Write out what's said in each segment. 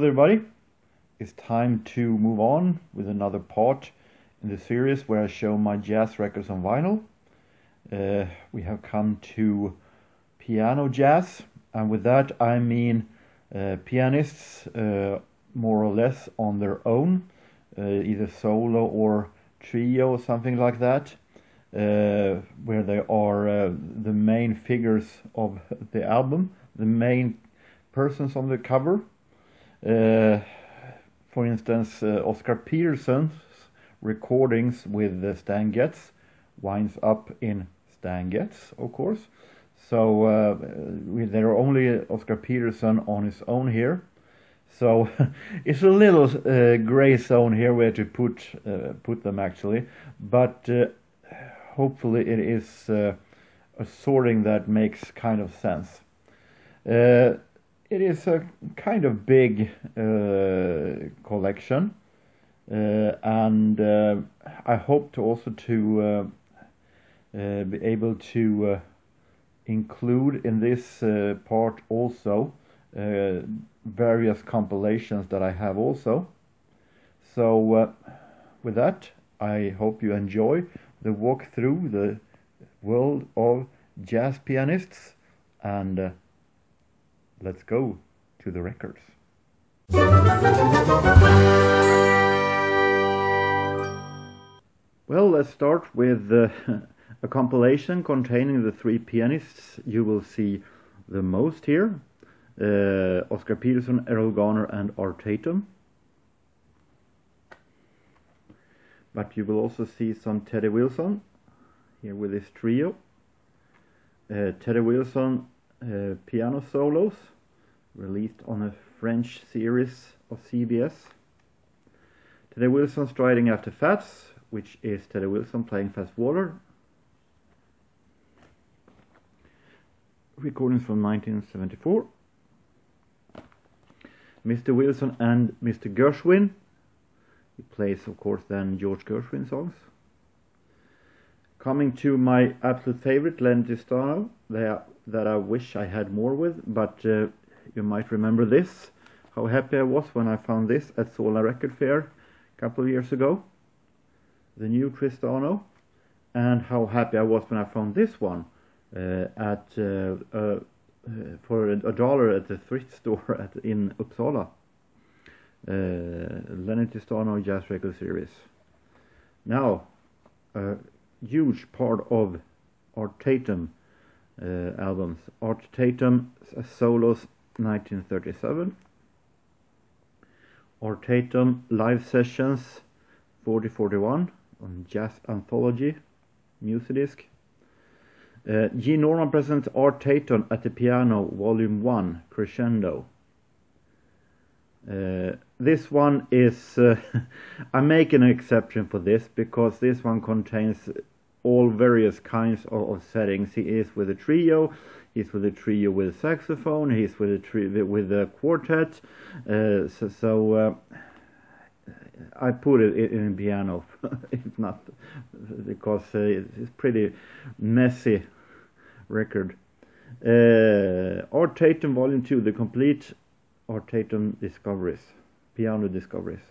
there, everybody. It's time to move on with another part in the series where I show my jazz records on vinyl. We have come to piano jazz, and with that I mean pianists more or less on their own, either solo or trio or something like that, where they are the main figures of the album, the main persons on the cover. For instance, Oscar Peterson's recordings with Stan Getz winds up in Stan Getz, of course. So there are only Oscar Peterson on his own here. So it's a little gray zone here where to put them actually, but hopefully it is a sorting that makes kind of sense. It is a kind of big collection, and I hope to also to be able to include in this part also various compilations that I have also. So with that, I hope you enjoy the walk through the world of jazz pianists, and let's go to the records. Well, let's start with a compilation containing the three pianists you will see the most here. Oscar Peterson, Errol Garner and Art Tatum. But you will also see some Teddy Wilson here with his trio. Teddy Wilson piano solos released on a French series of CBS. Teddy Wilson Striding After Fats, which is Teddy Wilson playing Fats Waller. Recordings from 1974. Mr. Wilson and Mr. Gershwin. He plays, of course, then George Gershwin songs. Coming to my absolute favorite, Lenny Tristano, that I wish I had more with, but you might remember this. How happy I was when I found this at Solna Record Fair a couple of years ago. The new Tristano. And how happy I was when I found this one for $1 at the thrift store in Uppsala. Lenny Tristano Jazz Record Series. Now, a huge part of Art Tatum albums. Art Tatum solos 1937. Art Tatum live sessions 40-41 on Jazz Anthology music disc. G. Norman presents Art Tatum at the Piano Volume 1 Crescendo. This one is I'm making an exception for this because this one contains all various kinds of settings. He is with a trio, he's with a trio with saxophone, he's with a trio with a quartet. So I put it in piano, if not because it's pretty messy record. Art Tatum Volume 2, the complete Art Tatum discoveries, piano discoveries.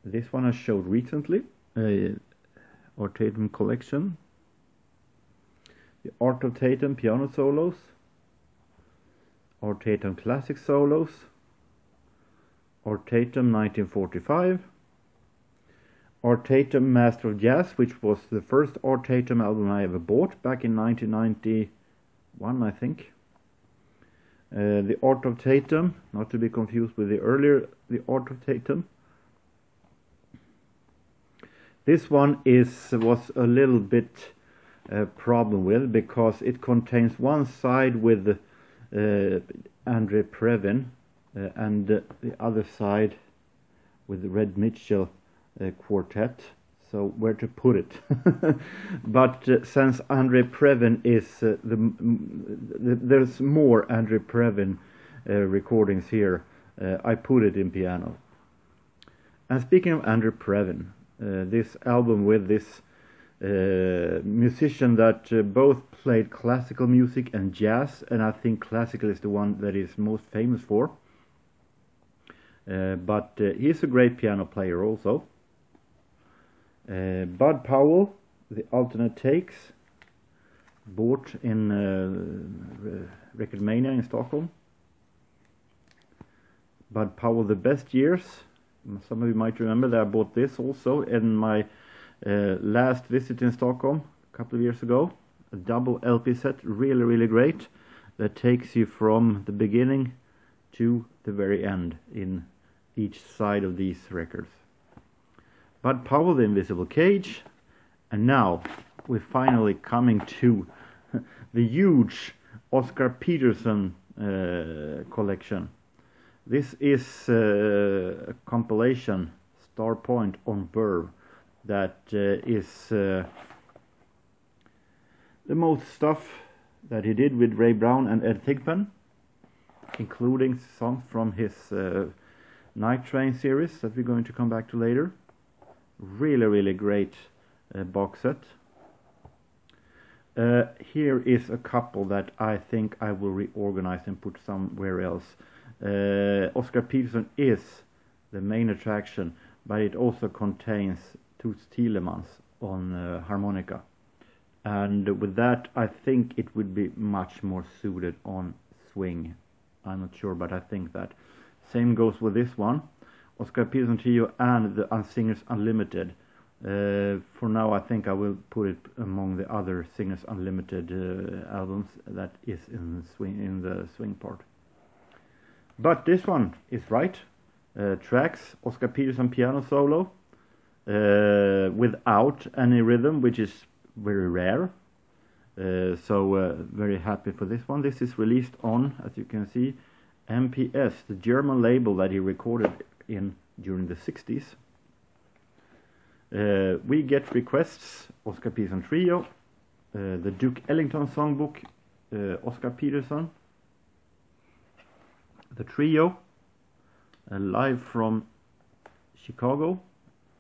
This one I showed recently, Art Tatum collection. The Art of Tatum piano solos, Art Tatum classic solos, Art Tatum 1945, Art Tatum Master of Jazz, which was the first Art Tatum album I ever bought back in 1991, I think. The Art of Tatum, not to be confused with the earlier The Art of Tatum. This one was a little bit problem with because it contains one side with Andre Previn and the other side with the Red Mitchell quartet. So where to put it? But since Andre Previn is there's more Andre Previn recordings here, I put it in piano. And speaking of Andre Previn, this album with this musician that both played classical music and jazz, and I think classical is the one that is most famous for. but he's a great piano player also. Bud Powell, the alternate takes, bought in Record Mania in Stockholm. Bud Powell, the best years. Some of you might remember that I bought this also in my last visit in Stockholm a couple of years ago. A double LP set, really great, that takes you from the beginning to the very end in each side of these records. Bud Powell, The Invisible Cage, and now we're finally coming to the huge Oscar Peterson collection. This is a compilation, Star Point on Verve, that is the most stuff that he did with Ray Brown and Ed Thigpen, including songs from his Night Train series that we're going to come back to later. Really great box set. Here is a couple that I think I will reorganize and put somewhere else. Oscar Peterson is the main attraction, but it also contains Toots Thielemans on harmonica, and with that I think it would be much more suited on swing. I'm not sure, but I think that. Same goes with this one, Oscar Peterson Trio and the Singers Unlimited. For now I think I will put it among the other Singers Unlimited albums that is in the swing part. But this one is right. Tracks, Oscar Peterson piano solo, without any rhythm, which is very rare. So very happy for this one. This is released on, as you can see, MPS, the German label that he recorded in during the 60s. We get requests, Oscar Peterson Trio, the Duke Ellington Songbook, Oscar Peterson, the Trio, live from Chicago,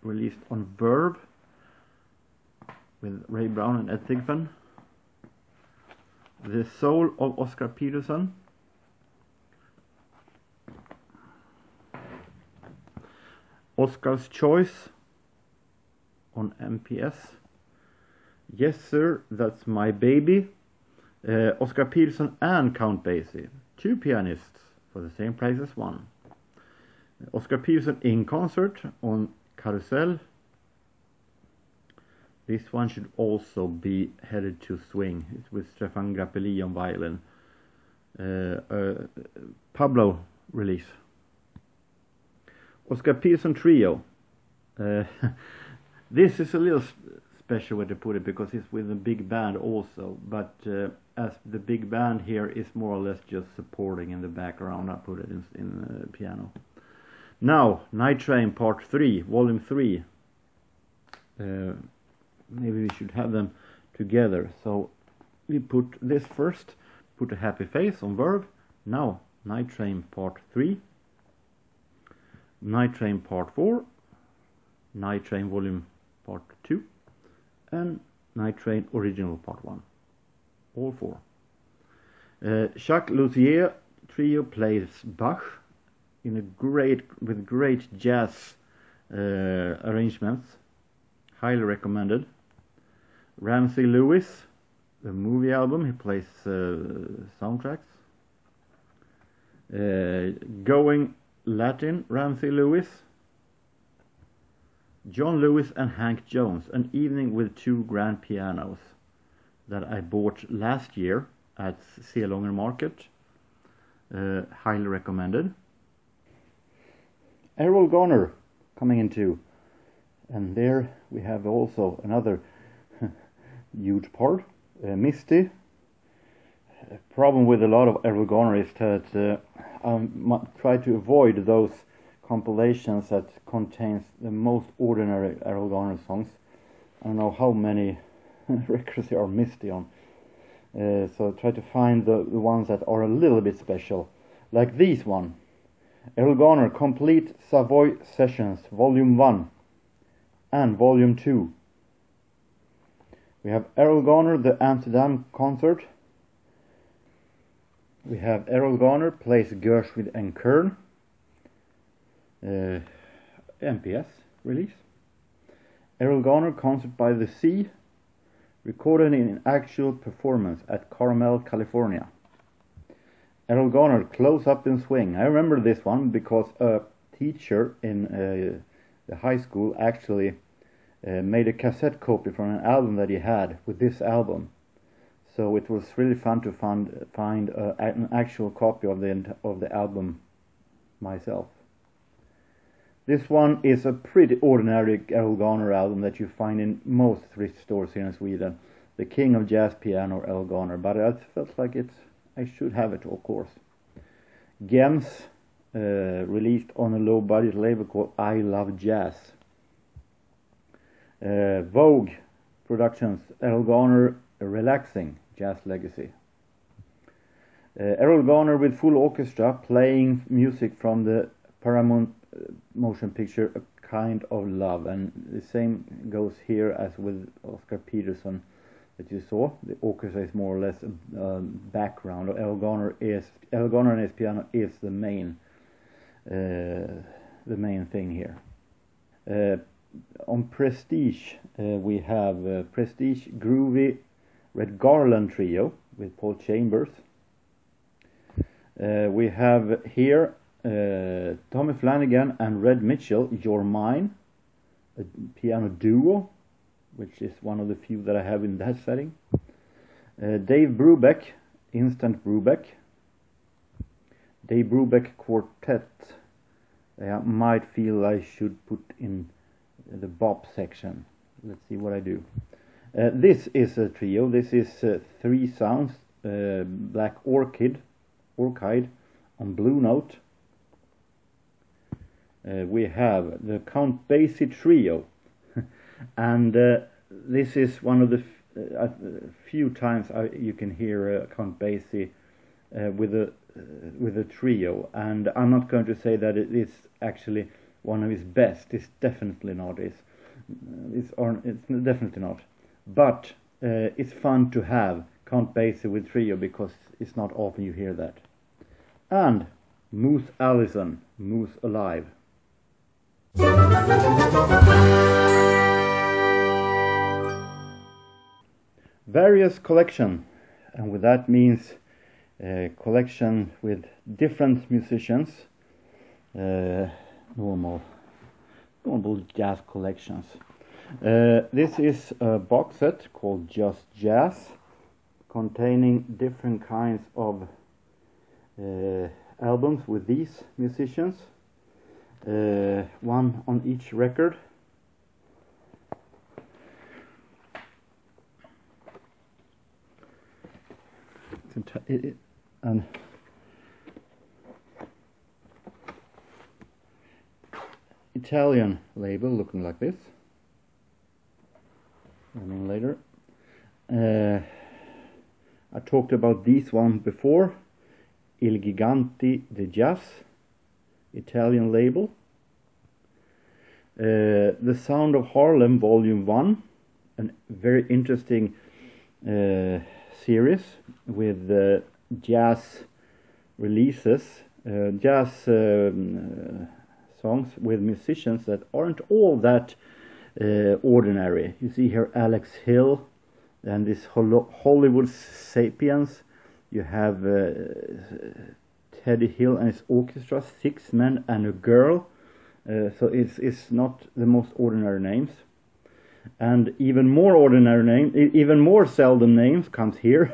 released on Verve with Ray Brown and Ed Thigpen. The Soul of Oscar Peterson, Oscar's Choice on MPS. Yes Sir, That's My Baby, Oscar Peterson and Count Basie, two pianists for the same price as one. Oscar Peterson in concert on Carousel. This one should also be headed to swing. It's with Stefan Grappelli on violin. Pablo release. Oscar Peterson Trio. This is a little special way to put it because it's with a big band also, but as the big band here is more or less just supporting in the background, I put it in piano. Now, Night Train Part 3, Volume 3. Maybe we should have them together. So we put this first, put a happy face on Verve. Now, Night Train Part 3, Night Train Part 4, Night Train Volume Part 2, and Night Train Original Part 1. All four. Jacques Lussier Trio plays Bach in with great jazz arrangements. Highly recommended. Ramsey Lewis, the movie album, he plays soundtracks. Going Latin, Ramsey Lewis. John Lewis and Hank Jones, An Evening with Two Grand Pianos, that I bought last year at Sealonger Market. Highly recommended. Errol Garner coming in too. And there we have also another huge part, Misty. Problem with a lot of Errol Garner is that I try to avoid those compilations that contains the most ordinary Errol Garner songs. I don't know how many records there are Misty on. So try to find the ones that are a little bit special. Like this one. Errol Garner Complete Savoy Sessions Volume 1 and Volume 2. We have Errol Garner The Amsterdam Concert. We have Errol Garner plays Gershwin and Kern. MPS release. Errol Garner, Concert by the Sea, recorded in actual performance at Carmel, California. Errol Garner, Close Up and Swing. I remember this one because a teacher in the high school actually made a cassette copy from an album that he had with this album. So it was really fun to find an actual copy of the album myself. This one is a pretty ordinary Errol Garner album that you find in most thrift stores here in Sweden. The King of Jazz Piano, Errol Garner. But I felt like I should have it, of course. JorgenS, released on a low-budget label called I Love Jazz. Vogue Productions, Errol Garner, Relaxing, Jazz Legacy. Errol Garner with full orchestra playing music from the Paramount motion picture A Kind of Love, and the same goes here as with Oscar Peterson that you saw. The orchestra is more or less background. Errol Garner and his piano is the main thing here. On Prestige we have Prestige Groovy Red Garland Trio with Paul Chambers. We have here Tommy Flanagan and Red Mitchell, You're Mine, a piano duo, which is one of the few that I have in that setting. Dave Brubeck, Instant Brubeck. Dave Brubeck Quartet. I might feel I should put in the bop section. Let's see what I do. This is a trio. This is 3 sounds. Black Orchid on Blue Note. We have the Count Basie Trio, and this is one of the few times you can hear Count Basie with a trio, and I'm not going to say that it is actually one of his best. It's definitely not. It's definitely not. But it's fun to have Count Basie with trio because it's not often you hear that. And Moose Allison, Moose Alive. Various collection, and with that means collection with different musicians, normal jazz collections. This is a box set called Just Jazz, containing different kinds of albums with these musicians. One on each record. An Italian label looking like this. And later. I talked about this one before. Il Gigante di Jazz, Italian label. The Sound of Harlem Volume 1, a very interesting series with jazz releases, jazz songs with musicians that aren't all that ordinary. You see here Alex Hill and this Hollywood Sapiens. You have Teddy Hill and his orchestra, 6 men and a girl. So it's not the most ordinary names. And even more ordinary names, even more seldom names comes here.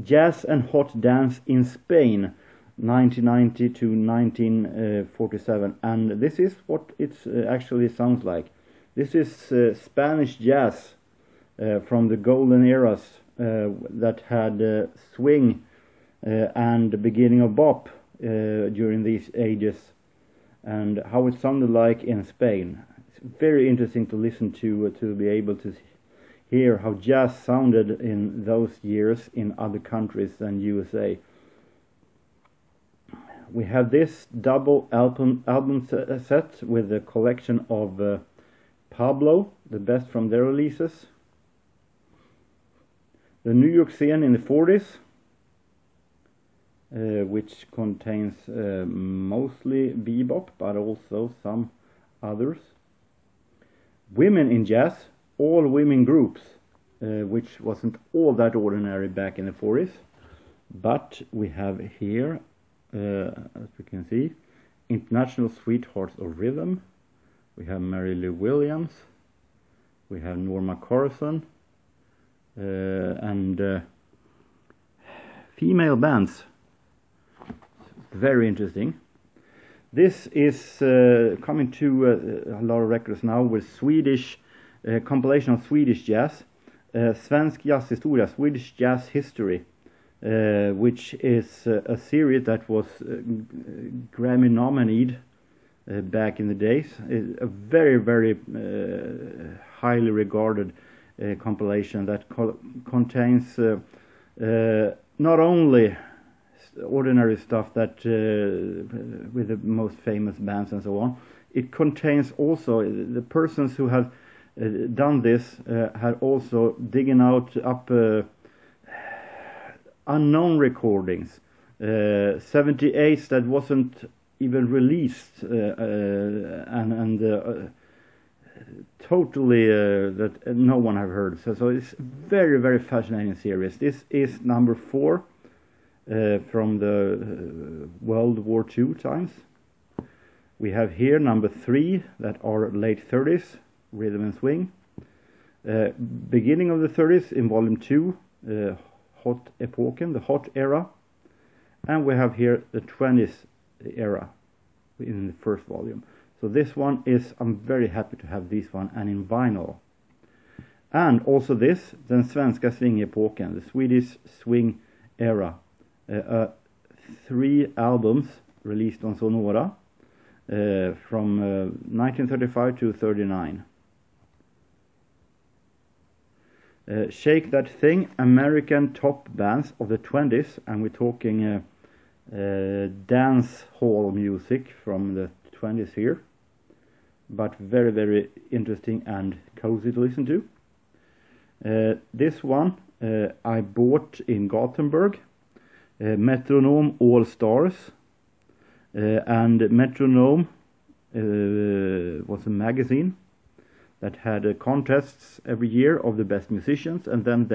Jazz and Hot Dance in Spain, 1990 to 1947. And this is what it actually sounds like. This is Spanish jazz from the golden eras that had swing and the beginning of bop during these ages, and how it sounded like in Spain. It's very interesting to listen to be able to hear how jazz sounded in those years in other countries than USA. We have this double album set with a collection of Pablo, the best from their releases. The New York scene in the 40s. which contains mostly bebop, but also some others. Women in jazz, all women groups, which wasn't all that ordinary back in the 40s. But we have here, as we can see, International Sweethearts of Rhythm. We have Mary Lou Williams. We have Norma Carson. And female bands. Very interesting. This is coming to a lot of records now with Swedish compilation of Swedish jazz, Svensk jazzhistoria, Swedish jazz history, which is a series that was Grammy nominated back in the days. A very, very highly regarded compilation that contains not only ordinary stuff that with the most famous bands and so on. It contains also the persons who have done this had also digging out up unknown recordings, 78s that wasn't even released, and totally that no one have heard. So it's very, very fascinating series. This is number 4 from the World War II times. We have here number 3 that are late 30s, rhythm and swing. Beginning of the 30s in volume 2, hot epochen, the hot era. And we have here the 20th era in the first volume. So this one is, I'm very happy to have this one, and in vinyl. And also this, den svenska swingepoken, the Swedish swing era. 3 albums released on Sonora from 1935 to 39. Shake That Thing, American top bands of the 20s, and we're talking dance hall music from the 20s here, but very, very interesting and cozy to listen to. This one I bought in Gothenburg, Metronome All Stars, and Metronome was a magazine that had contests every year of the best musicians, and then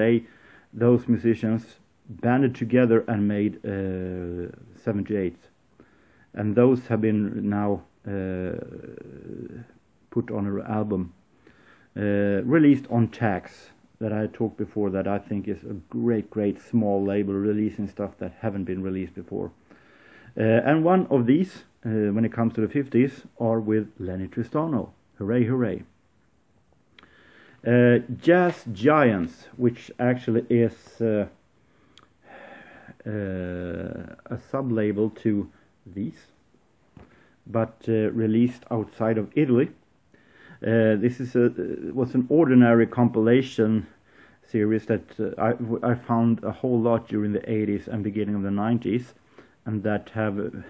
those musicians banded together and made 78, and those have been now put on an album, released on Tax, that I talked before, that I think is a great small label releasing stuff that haven't been released before. And one of these, when it comes to the 50s, are with Lenny Tristano. Hooray, hooray. Jazz Giants, which actually is a sub-label to these, but released outside of Italy. This is was an ordinary compilation series that I found a whole lot during the 80s and beginning of the 90s, and that have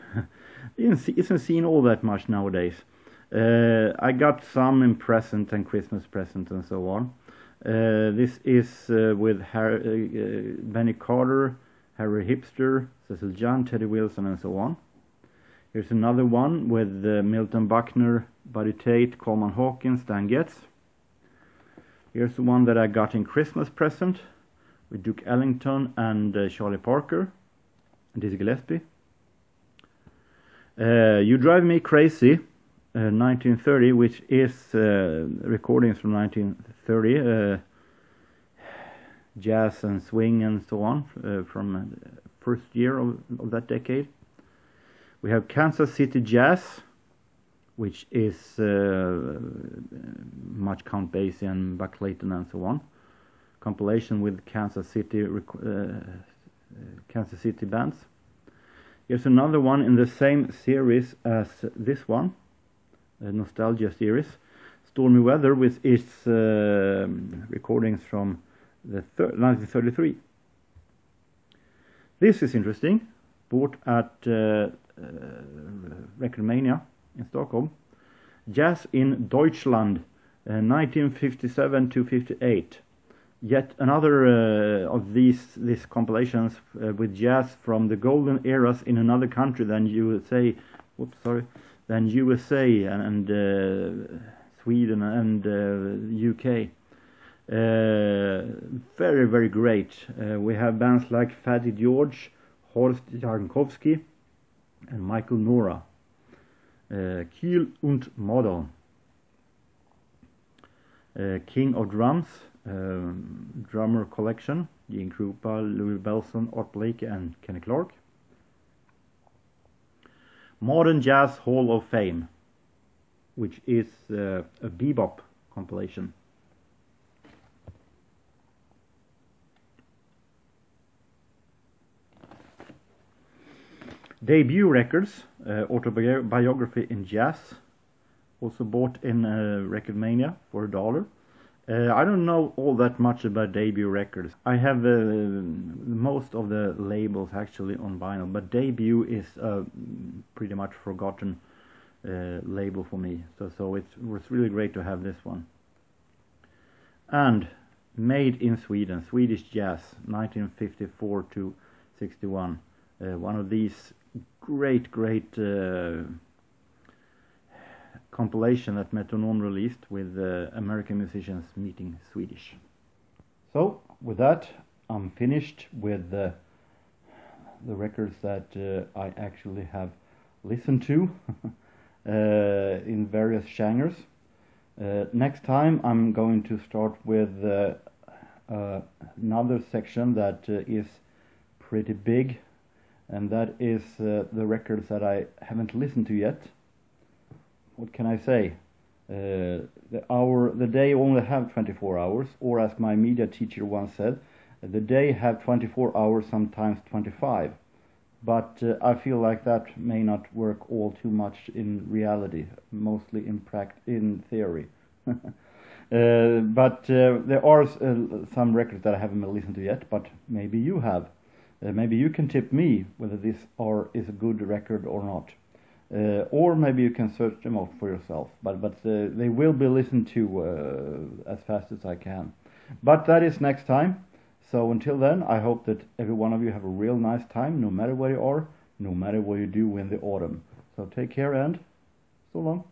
isn't seen all that much nowadays. I got some in present and Christmas present and so on. This is with Benny Carter, Harry Hipster, Cecil John, Teddy Wilson and so on. Here's another one with Milton Buckner, Buddy Tate, Coleman Hawkins, Stan Getz. Here's the one that I got in Christmas present with Duke Ellington and Charlie Parker and Dizzy Gillespie. You Drive Me Crazy, 1930, which is recordings from 1930, jazz and swing and so on, from first year of that decade. We have Kansas City Jazz, which is much Count Basie and Buck Clayton and so on. Compilation with Kansas City bands. Here's another one in the same series as this one, a nostalgia series, Stormy Weather, with its recordings from the 1933. This is interesting. Bought at Record Mania in Stockholm. Jazz in Deutschland, 1957 to 58. yet another of these compilations with jazz from the golden eras in another country than USA. Whoops, sorry. Than USA and Sweden and UK. Very, very great. We have bands like Fatty George, Horst Jankowski, and Michael Nora. Kiel und Modern. King of Drums, drummer collection, Gene Krupa, Louis Belson, Art Blakey, and Kenny Clark. Modern Jazz Hall of Fame, which is a bebop compilation. Debut Records, autobiography in jazz, also bought in Record Mania for $1. I don't know all that much about Debut Records. I have most of the labels actually on vinyl, but Debut is a pretty much forgotten label for me. So it was really great to have this one. And Made in Sweden, Swedish Jazz, 1954 to 61. One of these great compilation that Metronome released with American musicians meeting Swedish. So with that, I'm finished with the records that I actually have listened to in various genres. Next time I'm going to start with another section that is pretty big, and that is the records that I haven't listened to yet. What can I say? The day only have 24 hours, or as my media teacher once said, the day have 24 hours, sometimes 25. But I feel like that may not work all too much in reality, mostly in theory. But there are some records that I haven't listened to yet, but maybe you have. Maybe you can tip me whether this is a good record or not. Or maybe you can search them out for yourself, but they will be listened to as fast as I can. But that is next time. So until then, I hope that every one of you have a real nice time, no matter where you are, no matter what you do in the autumn. So take care and so long.